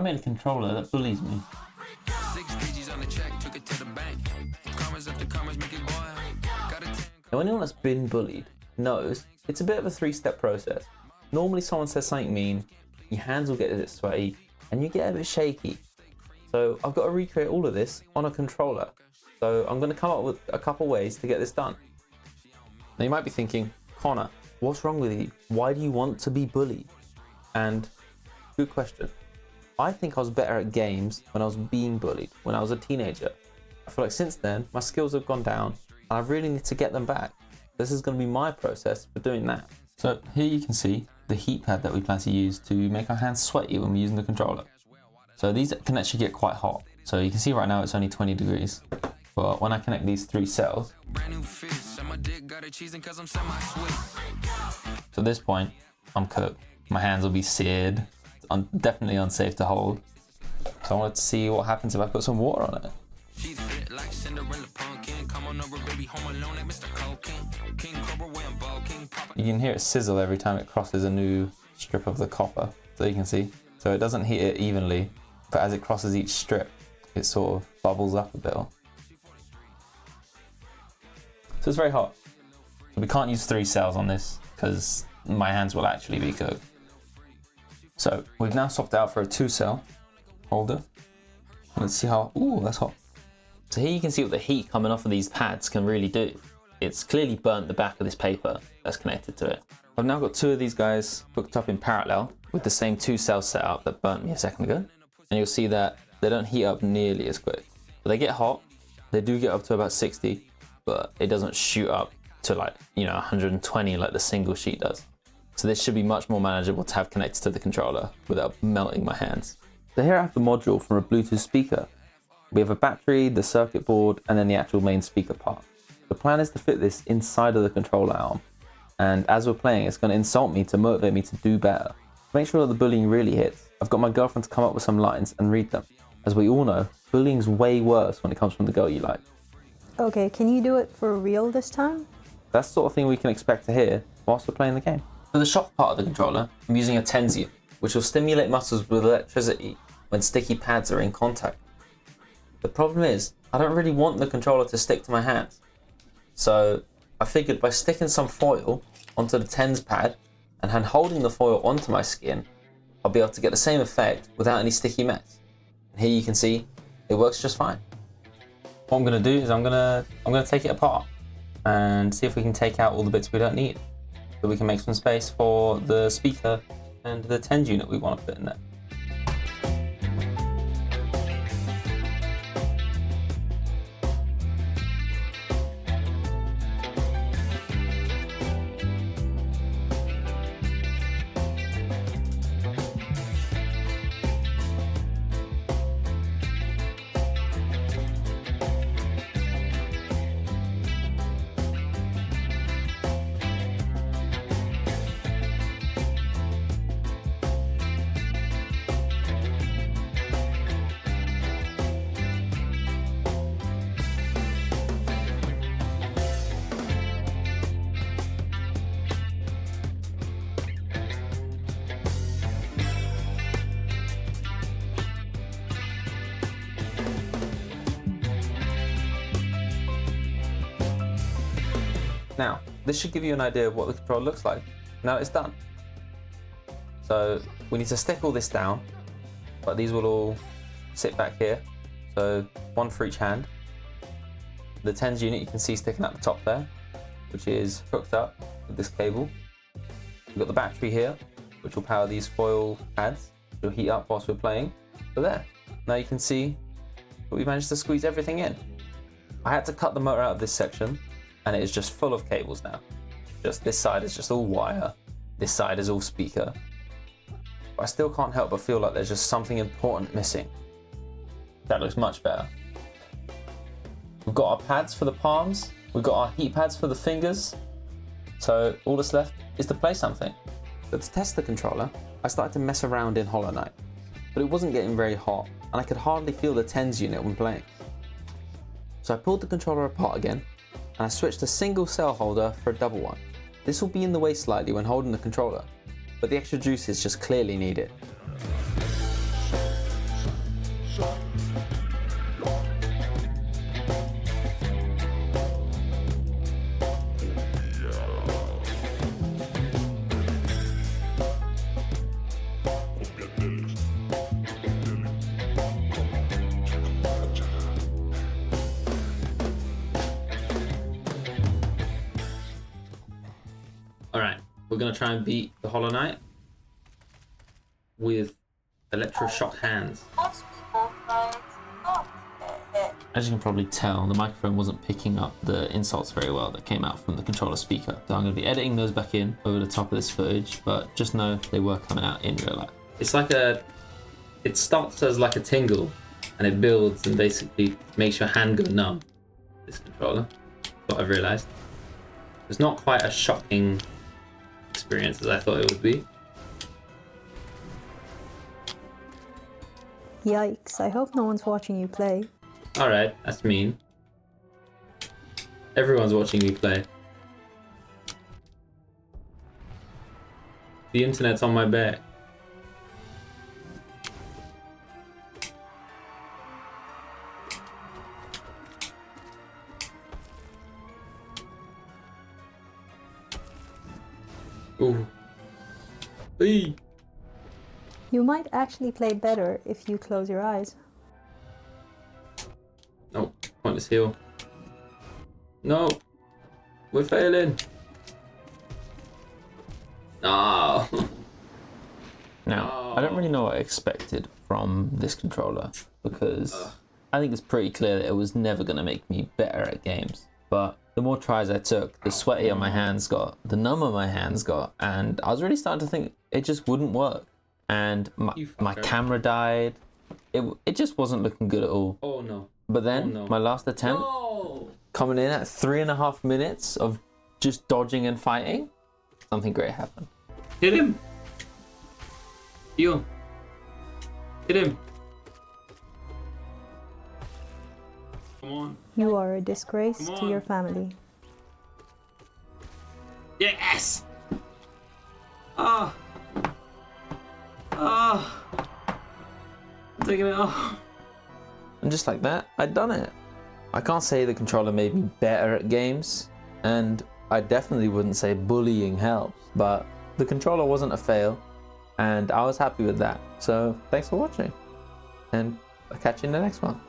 made a controller that bullies me. Now anyone that's been bullied knows it's a bit of a three-step process. Normally someone says something mean, your hands will get a bit sweaty, and you get a bit shaky. So I've got to recreate all of this on a controller. So I'm going to come up with a couple ways to get this done. Now you might be thinking, Connor, what's wrong with you? Why do you want to be bullied? And good question. I think I was better at games when I was being bullied, when I was a teenager. I feel like since then, my skills have gone down and I really need to get them back. This is going to be my process for doing that. So here you can see the heat pad that we plan to use to make our hands sweaty when we're using the controller. So these can actually get quite hot. So you can see right now it's only 20 degrees. But when I connect these 3 cells, to this point, I'm cooked. My hands will be seared. I'm definitely unsafe to hold. So I wanted to see what happens if I put some water on it. You can hear it sizzle every time it crosses a new strip of the copper, so you can see. So it doesn't heat it evenly, but as it crosses each strip, it sort of bubbles up a bit. So it's very hot. So we can't use 3 cells on this because my hands will actually be cooked. So we've now swapped out for a 2-cell holder. Let's see how, ooh, that's hot. So here you can see what the heat coming off of these pads can really do. It's clearly burnt the back of this paper that's connected to it. I've now got 2 of these guys hooked up in parallel with the same 2-cell setup that burnt me a second ago. And you'll see that they don't heat up nearly as quick. But they get hot, they do get up to about 60, but it doesn't shoot up to 120 like the single sheet does. So this should be much more manageable to have connected to the controller without melting my hands. So here I have the module from a Bluetooth speaker. We have a battery, the circuit board, and then the actual main speaker part. The plan is to fit this inside of the controller arm. And as we're playing, it's going to insult me to motivate me to do better. To make sure that the bullying really hits, I've got my girlfriend to come up with some lines and read them. As we all know, bullying's way worse when it comes from the girl you like. Okay, can you do it for real this time? That's the sort of thing we can expect to hear whilst we're playing the game. For the shock part of the controller, I'm using a TENS unit, which will stimulate muscles with electricity when sticky pads are in contact. The problem is, I don't really want the controller to stick to my hands. So I figured by sticking some foil onto the TENS pad and then holding the foil onto my skin, I'll be able to get the same effect without any sticky mess. And here you can see, it works just fine. What I'm going to do is I'm going to take it apart and see if we can take out all the bits we don't need, so we can make some space for the speaker and the TENS unit we want to put in there. Now, this should give you an idea of what the controller looks like. Now it's done. So we need to stick all this down, but these will all sit back here. So 1 for each hand. The TENS unit you can see sticking at the top there, which is hooked up with this cable. We've got the battery here, which will power these foil pads, which will heat up whilst we're playing. So there, now you can see that we managed to squeeze everything in. I had to cut the motor out of this section, and it is just full of cables now. Just this side is just all wire, this side is all speaker. But I still can't help but feel like there's just something important missing. That looks much better. We've got our pads for the palms, we've got our heat pads for the fingers, so all that's left is to play something. But to test the controller, I started to mess around in Hollow Knight, but it wasn't getting very hot, and I could hardly feel the TENS unit when playing. So I pulled the controller apart again, and I switched a single cell holder for a double one. This will be in the way slightly when holding the controller, but the extra juice is just clearly needed. we're gonna try and beat the Hollow Knight with electroshock hands. As you can probably tell, the microphone wasn't picking up the insults very well that came out from the controller speaker. So I'm going to be editing those back in over the top of this footage, but just know they were coming out in real life. It's like it starts as like a tingle and it builds and basically makes your hand go numb. This controller, that's what I've realized. It's not quite as shocking experience as I thought it would be. Yikes, I hope no one's watching you play. Alright, that's mean. Everyone's watching me play. The internet's on my back. Ooh. Hey. You might actually play better if you close your eyes. No, pointless heal. No, we're failing. No. Now, I don't really know what I expected from this controller because I think it's pretty clear that it was never going to make me better at games. But the more tries I took, the sweatier my hands got, the number my hands got, and I was really starting to think it just wouldn't work. And my camera died. It just wasn't looking good at all. Oh no. But then my last attempt, coming in at 3.5 minutes of just dodging and fighting, something great happened. Hit him! Heal. Hit him! Come on. You are a disgrace to your family. Yes! Ah! Ah! I'm taking it off. And just like that, I'd done it. I can't say the controller made me better at games, and I definitely wouldn't say bullying helps, but the controller wasn't a fail, and I was happy with that. So thanks for watching, and I'll catch you in the next one.